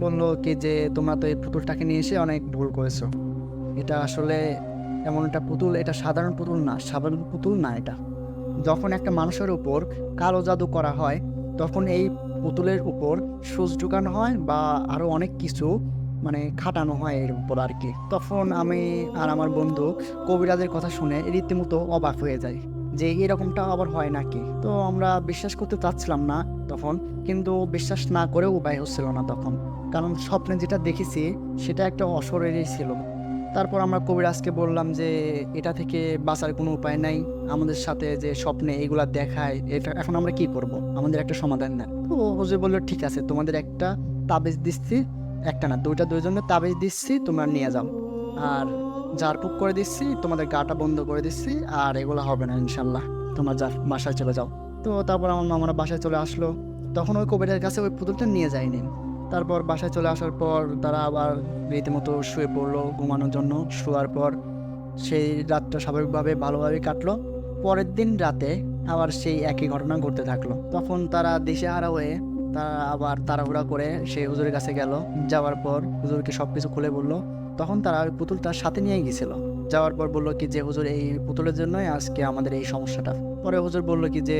বলল কি যে তোমরা তো এই পুতুলটাকে নিয়ে এসে অনেক ভুল করেছো। এটা আসলে এমন একটা পুতুল, এটা সাধারণ পুতুল না, সাধারণ পুতুল না এটা। যখন একটা মানুষের উপর কালো জাদু করা হয় তখন এই পুতুলের উপর সূচ ঢুকানো হয় বা আরও অনেক কিছু মানে খাটানো হয় এর উপর আর কি। তখন আমি আর আমার বন্ধু কবিরাজের কথা শুনে রীতিমতো অবাক হয়ে যাই যে এরকমটা আবার হয় নাকি। তো আমরা বিশ্বাস করতে চাচ্ছিলাম না তখন, কিন্তু বিশ্বাস না করেও উপায় হচ্ছিল না তখন, কারণ স্বপ্নে যেটা দেখেছি সেটা একটা অশরীরই ছিল। তারপর আমরা কবিরাজকে বললাম যে এটা থেকে বাঁচার কোনো উপায় নাই, আমাদের সাথে যে স্বপ্নে এগুলা দেখায় এটা এখন আমরা কি করব, আমাদের একটা সমাধান নেই। তো হুজুর বললো ঠিক আছে, তোমাদের একটা তাবিজ দিচ্ছি, একটা না দুইজনের তাবিজ দিচ্ছি, তোমরা নিয়ে যাও, আর ঝাড়ফুঁক করে দিচ্ছি, তোমাদের গাটা বন্ধ করে দিচ্ছি, আর এগুলো হবে না ইনশাল্লাহ, তোমরা যা বাসায় চলে যাও। তো তারপর আমার মামারা বাসায় চলে আসলো। তখন ওই কবিরাজের কাছে ওই পুতুলটা নিয়ে যায়নি। তারপর বাসায় চলে আসার পর তারা আবার রীতিমতো শুয়ে পড়লো ঘুমানোর জন্য। শোয়ার পর সেই রাতটা স্বাভাবিকভাবে ভালোভাবে কাটলো। পরের দিন রাতে আবার সেই একই ঘটনা ঘটতে থাকলো। তখন তারা দিশেহারা হয়ে তারা আবার তাড়াহুড়া করে সেই হুজুরের কাছে গেল। যাওয়ার পর হুজুরকে সব কিছু খুলে বললো। তখন তারা ওই পুতুলটার সাথে নিয়ে গেছিল। যাওয়ার পর বললো কি যে হুজুর এই পুতুলের জন্যই আজকে আমাদের এই সমস্যাটা। পরে হুজুর বললো কি যে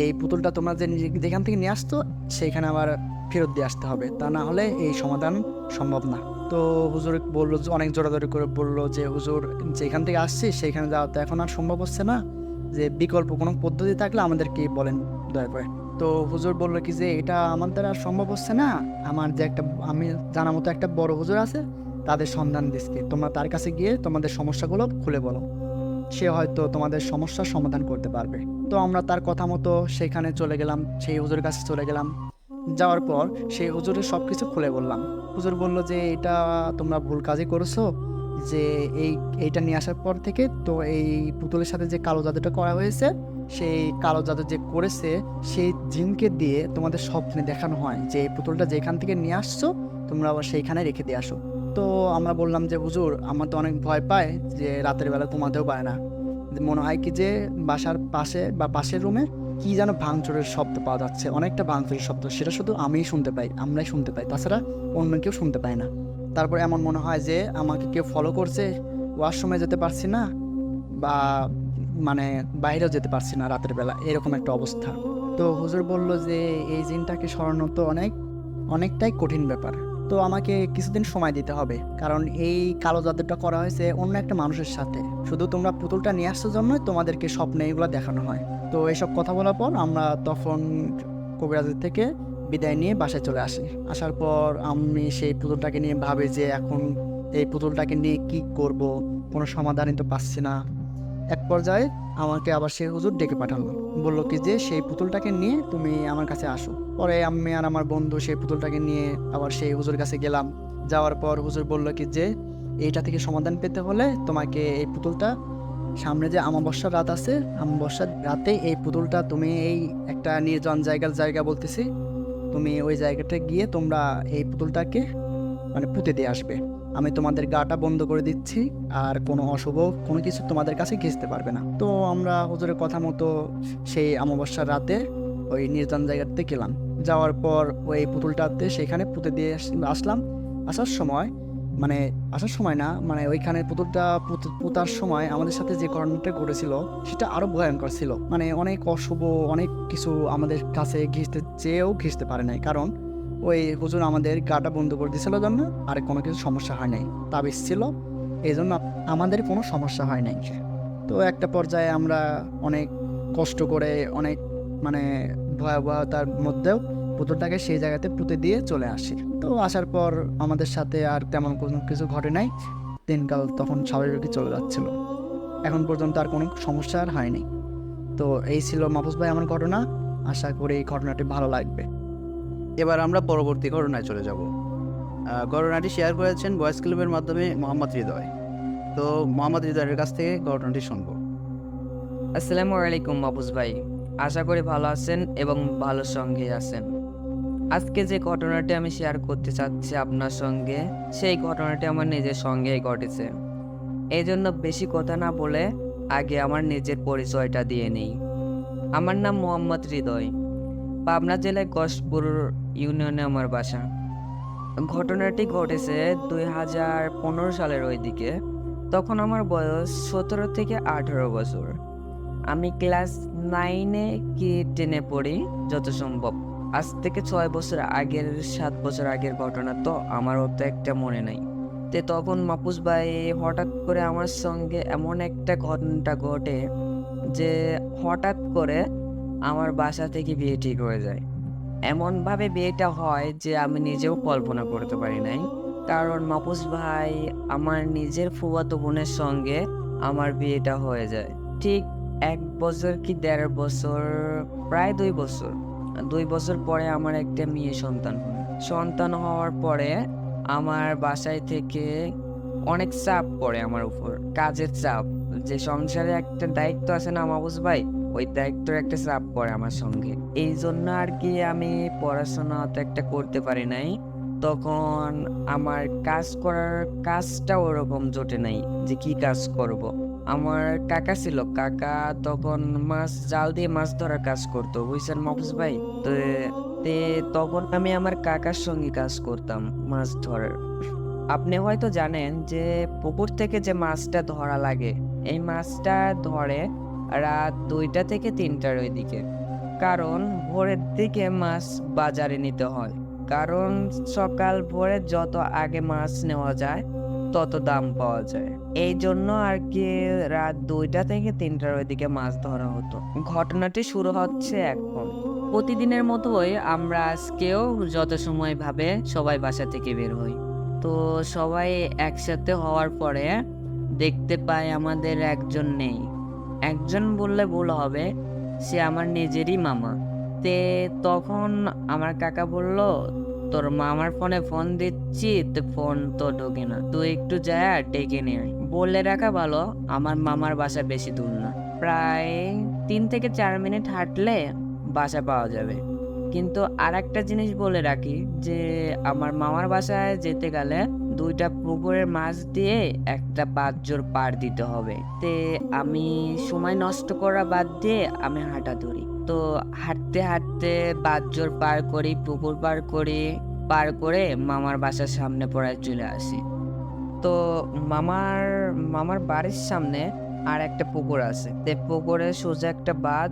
এই পুতুলটা তোমরা যে যেখান থেকে নিয়ে আসতো সেইখানে আবার ফেরত দিয়ে আসতে হবে, তা না হলে এই সমাধান সম্ভব না। তো হুজুর বললো, অনেক জোরাজোরি করে বললো যে হুজুর যেখান থেকে আসছি সেইখানে যাওয়া তো এখন আর সম্ভব হচ্ছে না, যে বিকল্প কোনো পদ্ধতি থাকলে আমাদেরকে বলেন দয়া করে। তো হুজুর বললো কি যে এটা আমার দ্বারা আর সম্ভব হচ্ছে না, আমার যে একটা আমি জানা মতো একটা বড় হুজুর আছে তাদের সন্ধান দিচ্ছি, তোমরা তার কাছে গিয়ে তোমাদের সমস্যাগুলো খুলে বলো, সে হয়তো তোমাদের সমস্যার সমাধান করতে পারবে। তো আমরা তার কথা মতো সেখানে চলে গেলাম, সেই হুজুরের কাছে চলে গেলাম। যাওয়ার পর সেই হুজুরের সব কিছু খুলে বললাম। হুজুর বলল যে এটা তোমরা ভুল কাজই করেছো, যে এইটা নিয়ে আসার পর থেকে তো এই পুতুলের সাথে যে কালো জাদুটা করা হয়েছে, সেই কালো জাদু যে করেছে সেই জিনকে দিয়ে তোমাদের স্বপ্নে দেখানো হয় যে এই পুতুলটা যেখান থেকে নিয়ে আসছো তোমরা আবার সেইখানে রেখে দিয়ে আসো। তো আমরা বললাম যে হুজুর আমার তো অনেক ভয় পায়, যে রাতের বেলা ঘুমাতেও পারে না, মনে হয় কি যে বাসার পাশে বা পাশের রুমে কি যেন ভাঙচুরের শব্দ পাওয়া যাচ্ছে, অনেকটা ভাঙচুরের শব্দ, সেটা শুধু আমিই শুনতে পাই, আমরাই শুনতে পাই, তাছাড়া অন্য কেউ শুনতে পায় না। তারপর এমন মনে হয় যে আমাকে কেউ ফলো করছে, ওয়াশরুমে যেতে পারছি না বা মানে বাইরেও যেতে পারছি না রাতের বেলা, এরকম একটা অবস্থা। তো হুজুর বলল যে এই জিনটাকে সরানো তো অনেকটাই কঠিন ব্যাপার, তো আমাকে কিছুদিন সময় দিতে হবে, কারণ এই কালো জাদুটা করা হয়েছে অন্য একটা মানুষের সাথে, শুধু তোমরা পুতুলটা নিয়ে আসার জন্যই তোমাদেরকে স্বপ্নে এগুলো দেখানো হয়। তো এইসব কথা বলার পর আমরা তখন কবিরাজের থেকে বিদায় নিয়ে বাসায় চলে আসি। আসার পর আমি সেই পুতুলটাকে নিয়ে ভাবি যে এখন এই পুতুলটাকে নিয়ে কি করব, কোনো সমাধানই তো পাচ্ছি না। এক পর্যায়ে আমাকে আবার সেই হুজুর ডেকে পাঠালো, বললো কি যে সেই পুতুলটাকে নিয়ে তুমি আমার কাছে আসো। পরে আমি আর আমার বন্ধু সেই পুতুলটাকে নিয়ে আবার সেই হুজুর কাছে গেলাম। যাওয়ার পর হুজুর বললো কি যে এইটা থেকে সমাধান পেতে হলে তোমাকে এই পুতুলটা, সামনে যে অমাবস্যার রাত আছে, অমাবস্যার রাতে এই পুতুলটা তুমি এই একটা নির্জন জায়গা বলতেছি, তুমি ওই জায়গাটা গিয়ে তোমরা এই পুতুলটাকে মানে পুঁতে দিয়ে আসবে। আমি তোমাদের গাটা বন্ধ করে দিচ্ছি, আর কোনো অশুভ কোনো কিছু তোমাদের কাছে ঘেঁচতে পারবে না। তো আমরা হুজুরের কথা মতো সেই অমাবস্যার রাতে ওই নির্জন জায়গাতে গেলাম। যাওয়ার পর ওই পুতুলটাতে সেখানে পুঁতে দিয়ে আসলাম। আসার সময় মানে আসার সময় না, মানে ওইখানে পুতুলটা পুতার সময় আমাদের সাথে যে ঘটনাটা ঘটেছিল সেটা আরো ভয়ঙ্কর ছিল, মানে অনেক অশুভ অনেক কিছু আমাদের কাছে ঘেঁচতে চেয়েও ঘেঁচতে পারে নাই, কারণ ওই হুজুর আমাদের গাটা বন্ধ করে দিয়েছিল জন্য আর কোনো কিছু সমস্যা হয় নাই, তাবিজ ছিল এই জন্য আমাদের কোনো সমস্যা হয় নাই। তো একটা পর্যায়ে আমরা অনেক কষ্ট করে অনেক মানে ভয়াবহতার মধ্যেও পুতুলটাকে সেই জায়গাতে পুঁতে দিয়ে চলে আসি। তো আসার পর আমাদের সাথে আর তেমন কোনো কিছু ঘটে নাই, দিনকাল তখন স্বাভাবিকই চলে যাচ্ছিল। এখন পর্যন্ত আর কোনো সমস্যা আর হয়নি। তো এই ছিল মাহফুজ ভাই আমার ঘটনা। আশা করি এই ঘটনাটি ভালো লাগবে। এবার আমরা পরবর্তী ঘটনায় চলে যাব। ঘটনাটি শেয়ার করেছেন ভয়েস ক্লিপের মাধ্যমে মোহাম্মদ হৃদয়। তো মোহাম্মদ হৃদয়ের কাছ থেকে ঘটনাটি শুনবো। আসসালামু আলাইকুম মাহফুজ ভাই, আশা করি ভালো আছেন এবং ভালো সঙ্গে আছেন। আজকে যে ঘটনাটি আমি শেয়ার করতে চাচ্ছি আপনার সঙ্গে, সেই ঘটনাটি আমার নিজের সঙ্গেই ঘটেছে। এই জন্য বেশি কথা না বলে আগে আমার নিজের পরিচয়টা দিয়ে নেই। আমার নাম মোহাম্মদ হৃদয়, পাবনা জেলায় কসপুর ইউনিয়নে আমার বাসা। ঘটনাটি ঘটেছে 2015 সালের ওই দিকে। তখন আমার বয়স 17 থেকে 18 বছর। আমি ক্লাস 9-এ কি 10-এ পড়ি যত সম্ভব। আজ থেকে 6 বছর আগের 7 বছর আগের ঘটনা, তো আমার অত একটা মনে নাই। তখন মাহফুজ ভাই হঠাৎ করে আমার সঙ্গে এমন একটা ঘটনাটা ঘটে যে হঠাৎ করে আমার বাসা থেকে বিয়ে ঠিক হয়ে যায়। এমনভাবে বিয়েটা হয় যে আমি নিজেও কল্পনা করতে পারি নাই। কারণ মাহফুজ ভাই আমার নিজের ফুফাতো বোনের সঙ্গে আমার বিয়েটা হয়ে যায়। ঠিক 1 বছর কি 1.5 বছর, প্রায় 2 বছর। 2 বছর পরে আমার একটা মেয়ে সন্তান হয়। সন্তান হওয়ার পরে আমার বাসায় থেকে অনেক চাপ পড়ে আমার উপর, কাজের চাপ। যে সংসারে একটা দায়িত্ব আছে না মাহফুজ ভাই, ওই দায়িত্বের একটা চাপ পড়ে আমার সঙ্গে। এই জন্য আর কি আমি পড়াশোনা অত একটা করতে পারি নাই। তখন আমার কাজ করার কাজটা ওরকম জোটে নাই যে কি কাজ করব। আমার কাকা ছিল, কাকা তখন মাছ জাল দিয়ে মাছ ধরার কাজ করতো, বুঝছেন মাহফুজ ভাই। তো তখন আমি আমার কাকার সঙ্গে কাজ করতাম মাছ ধরার। আপনি হয়তো জানেন যে পুকুর থেকে যে মাছটা ধরা লাগে, এই মাছটা ধরে রাত 2টা থেকে 3টার ওই দিকে। কারণ ভোরের দিকে মাছ বাজারে নিতে হয়, কারণ সকাল ভোরে যত আগে মাছ নেওয়া যায় তত দাম পাওয়া যায়। এই জন্য আর কি রাত 2টা থেকে 3টার ওইদিকে মাছ ধরা হতো। ঘটনাটি শুরু হচ্ছে এখন। প্রতিদিনের মতোই আমরা আজকেও যত সময় ভাবে সবাই বাসা থেকে বের হই। তো সবাই একসাথে হওয়ার পরে দেখতে পাই আমাদের একজন নেই। একজন বললে ভুল হবে, সে আমার নিজেরই মামা। তখন আমার কাকা বলল, তোর মামার ফোনে ফোন দিচ্ছি, তো ফোন তো ঢোকে না, তুই একটু যায় ডেকে নিয়ে আয়। বলে রাখা ভালো, আমার মামার বাসা বেশি দূর না, প্রায় 3 থেকে 4 মিনিট হাঁটলে বাসা পাওয়া যাবে। কিন্তু আর একটা জিনিস বলে রাখি যে আমার মামার বাসায় যেতে গেলে 2টা পুকুরের মাছ দিয়ে একটা বাঁশঝোর পার দিতে হবে। আমি সময় নষ্ট করা বাদ দিয়ে আমি হাঁটা ধরি। তো হাঁটতে হাঁটতে বাঁশঝোর পার করি, পুকুর পার করি, পার করে মামার বাসার সামনে পড়ায় চলে আসি। তো মামার মামার বাড়ির সামনে আর একটা পুকুর আছে। পুকুরে সোজা একটা বাঁধ,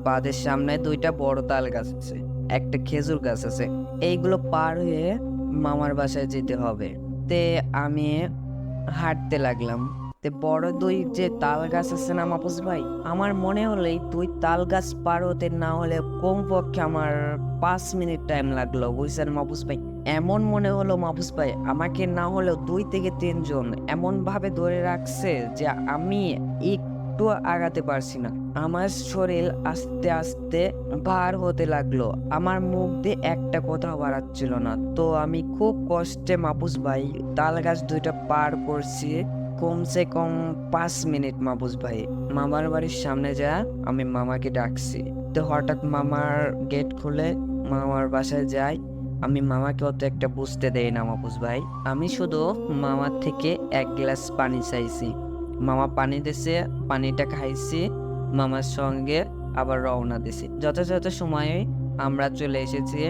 বাঁধের সামনে 2টা বড় তাল গাছ আছে, একটা খেজুর গাছ আছে। এইগুলো পার হয়ে মামার বাসায় যেতে হবে। আমি হাঁটতে লাগলাম। বড় 2 যে তাল গাছ আছে না মাহফুজ ভাই, আমার মনে হলো এই 2 তাল গাছ পার হতে না হলে কমপক্ষে আমার 5 মিনিট টাইম লাগলো, বুঝছেন মাহফুজ ভাই। এমন মনে হলো মাহফুজ ভাই আমাকে না হলেও 2 থেকে 3 জন এমন ভাবে ধরে রাখছে যে আমি একটু আগাতে পারছি না। আমার শরীর আস্তে আস্তে ভার হতে লাগলো, আমার মুখ দিয়ে একটা কথা বাড়াচ্ছিল না। তো আমি খুব কষ্টে মাহফুজ ভাই তাল গাছ 2টা পার করছি, কমসে কম 5 মিনিট মাহফুজ ভাই। মামার বাড়ির সামনে যা আমি মামাকে ডাকছি। হঠাৎ মামার গেট খুলে মামার বাসায় যাই। আমি মামাকে অত একটা বুঝতে দেই না মাহফুজ ভাই। আমি শুধু মামার থেকে 1 গ্লাস পানি চাইছি, মামা পানি দিছে, পানিটা খাইছি, মামার সঙ্গে আবার রওনা দিছি। যথাযথ সময়ে আমরা চলে এসেছি।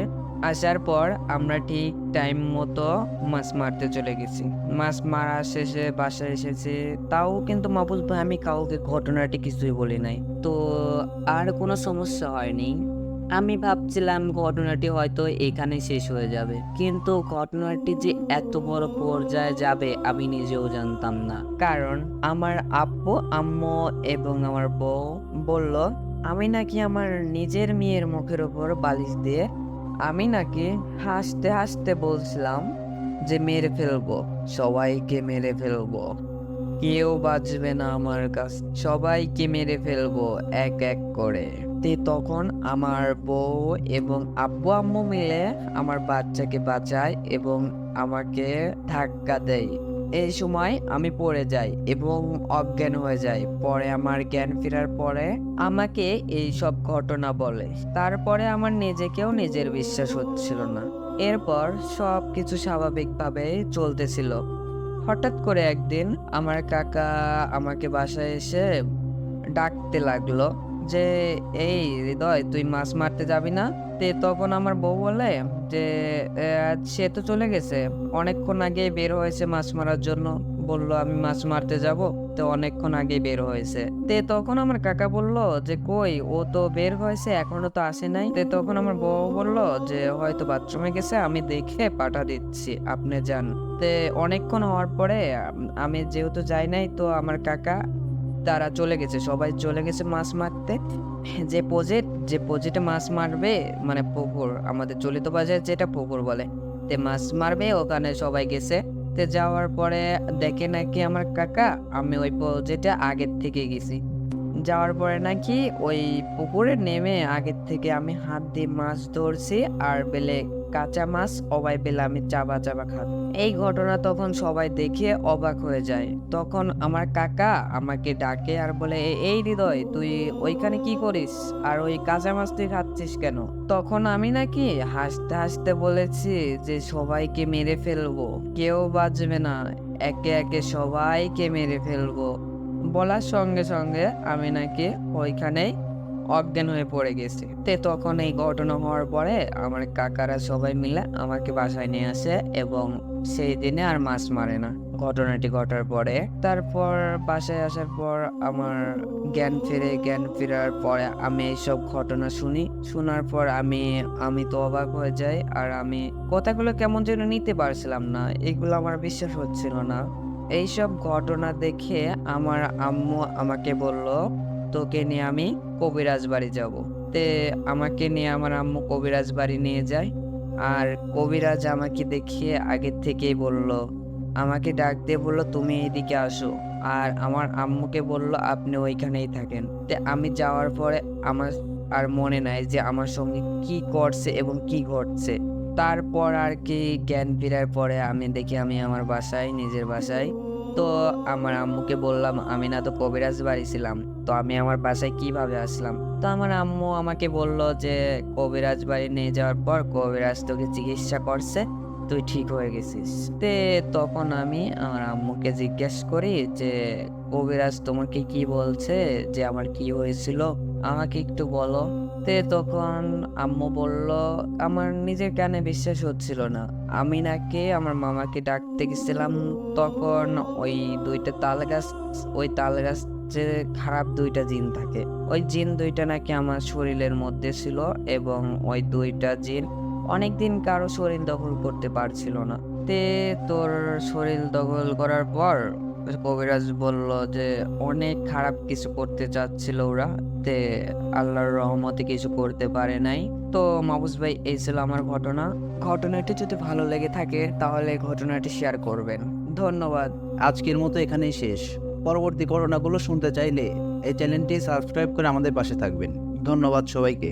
আসার পর আমরা ঠিক টাইম মতো মাছ মারতে চলে গেছি। মাছ মারা শেষে বাসায় এসেছি, তাও কিন্তু মাহফুজ ভাই আমি কাউকে ঘটনাটি কিছুই বলি নাই। তো আর কোনো সমস্যা হয়নি। আমি ভাবছিলাম ঘটনাটি হয়তো এখানে শেষ হয়ে যাবে, কিন্তু ঘটনাটি যে এত বড় পর্যায়ে যাবে আমি নিজেও জানতাম না। কারণ আমার আব্বু, আম্মু এবং আমার বউ বলল আমি নাকি আমার নিজের মেয়ের মুখের ওপর বালিশ দিয়ে আমি নাকি হাসতে হাসতে বলছিলাম যে মেরে ফেলবো, সবাইকে মেরে ফেলবো, কেউ বাঁচবে না আমার কাছ, সবাইকে মেরে ফেলবো এক এক করে। তখন আমার বউ এবং আব্বু আম্মু মিলে আমার বাচ্চাকে বাঁচায় এবং আমাকে ধাক্কা দেয়। এই সময় আমি পড়ে যাই এবং অজ্ঞান হয়ে যাই। পরে আমার জ্ঞান ফেরার পরে আমাকে এই সব ঘটনা বলে। তারপরে আমার নিজেকেও নিজের বিশ্বাস হচ্ছিল না। এরপর সব কিছু স্বাভাবিকভাবে চলতেছিল। হঠাৎ করে একদিন আমার কাকা আমাকে বাসায় এসে ডাকতে লাগলো যে, এই হৃদয়, তুই মাছ মারতে যাবি না? তখন আমার বউ বলে যে, সে তো চলে গেছে, অনেকক্ষণ আগে বের হয়েছে মাছ মারার জন্য, বললো আমি মাছ মারতে যাব, তো অনেকক্ষণ আগে বের হয়েছে। তখন আমার কাকা বলল যে, কই, ও তো বের হয়েছে, এখনো তো আসে নাই। তখন আমার বউ বলল যে, হয়তো বাথরুমে গেছে, আমি দেখে পাঠা দিচ্ছি, আপনি যান। অনেকক্ষণ হওয়ার পরে আমি যেহেতু যাই নাই, তো আমার কাকা তারা চলে গেছে, সবাই চলে গেছে মাছ মারতে। যে পজিটে মাছ মারবে, মানে পুকুর, আমাদের চলিত বাজারে যেটা পুকুর বলে, মাছ মারবে ওখানে সবাই গেছে। যাওয়ার পরে দেখে নাকি আমার কাকা আমি ওই পজিটে আগের থেকে গেছি। যাওয়ার পরে নাকি ওই পুকুরে নেমে আগের থেকে আমি হাত দিয়ে মাছ ধরছি, আর বেলে কাঁচা মাছ অবাই বেলে আমি চাবা চাবা খাচ্ছি। এই ঘটনা তখন সবাই দেখে অবাক হয়ে যায়। তখন আমার কাকা আমাকে ডাকে আর বলে, এই হৃদয়, তুই ওইখানে কি করিস, আর ওই কাঁচা মাছ তুই খাচ্ছিস কেন? তখন আমি নাকি হাসতে হাসতে বলেছি যে, সবাইকে মেরে ফেলবো, কেউ বাঁচবে না, একে একে সবাইকে মেরে ফেলবো। বলার সঙ্গে সঙ্গে আমি নাকি ওইখানেই অজ্ঞান হয়ে পড়ে গেছি। তখন এই ঘটনা হওয়ার পরে আমার কাকারা সবাই মিলে আমাকে বাসায় নিয়ে আসে এবং সেই দিনে আর মাছ মারে না। ঘটনাটি ঘটার পরে তারপর বাসায় আসার পর আমার জ্ঞান ফেরার পরে আমি এইসব ঘটনা শুনি। শোনার পর আমি তো অবাক হয়ে যাই, আর আমি কথাগুলো কেমন যেন নিতে পারছিলাম না, এগুলো আমার বিশ্বাস হচ্ছিল না। এইসব ঘটনা দেখে আমার আম্মু আমাকে বলল, তোকে নিয়ে আমি কবিরাজ বাড়ি যাব। আমাকে নিয়ে আমার আম্মু কবিরাজ বাড়ি নিয়ে যায়, আর কবিরাজ আমাকে দেখিয়ে আগের থেকেই বলল, আমাকে ডাক দিয়ে বলল, তুমি এইদিকে আসো, আর আমার আম্মুকে বলল আপনি ওইখানেই থাকেন। আমি যাওয়ার পরে আমার আর মনে নাই যে আমার সঙ্গে কি করছে এবং কি ঘটছে। তারপর আর কি জ্ঞান ফেরার পরে আমি দেখি আমি আমার বাসায়, নিজের বাসায়। তো আমার আম্মুকে বললাম, আমি না তো কবিরাজ বাড়ি ছিলাম, তো আমি আমার বাসায় কিভাবে আসলাম? তো আমার আম্মু আমাকে বলল যে, কবিরাজ বাড়ি নিয়ে যাওয়ার পর কবিরাজ তোকে চিকিৎসা করছে, তুই ঠিক হয়ে গেছিস। তখন আমি আমার আম্মুকে জিজ্ঞেস করি যে, কবিরাজ তোমাকে কি বলছে, যে আমার কি হয়েছিল, আমাকে একটু বলো। তখন আম্মু বলল, আমার নিজের কানে বিশ্বাস হচ্ছিল না। আমি নাকি আমার মামাকে ডাকতে গেছিলাম, তখন ওই ওই তাল গাছে খারাপ দুইটা জিন থাকে, ওই জিন দুইটা নাকি আমার শরীরের মধ্যে ছিল, এবং ওই দুইটা জিন অনেকদিন কারো শরীর দখল করতে পারছিল না। তোর শরীর দখল করার পর কবিরাজ বলল যে অনেক খারাপ কিছু করতে চাচ্ছিল ওরা, আল্লাহর রহমতে কিছু করতে পারে নাই। তো মাহফুজ ভাই, এই ছিল আমার ঘটনাটি যদি ভালো লেগে থাকে তাহলে ঘটনাটি শেয়ার করবেন। ধন্যবাদ। আজকের মতো এখানেই শেষ। পরবর্তী ঘটনাগুলো শুনতে চাইলে এই চ্যানেলটি সাবস্ক্রাইব করে আমাদের পাশে থাকবেন। ধন্যবাদ সবাইকে।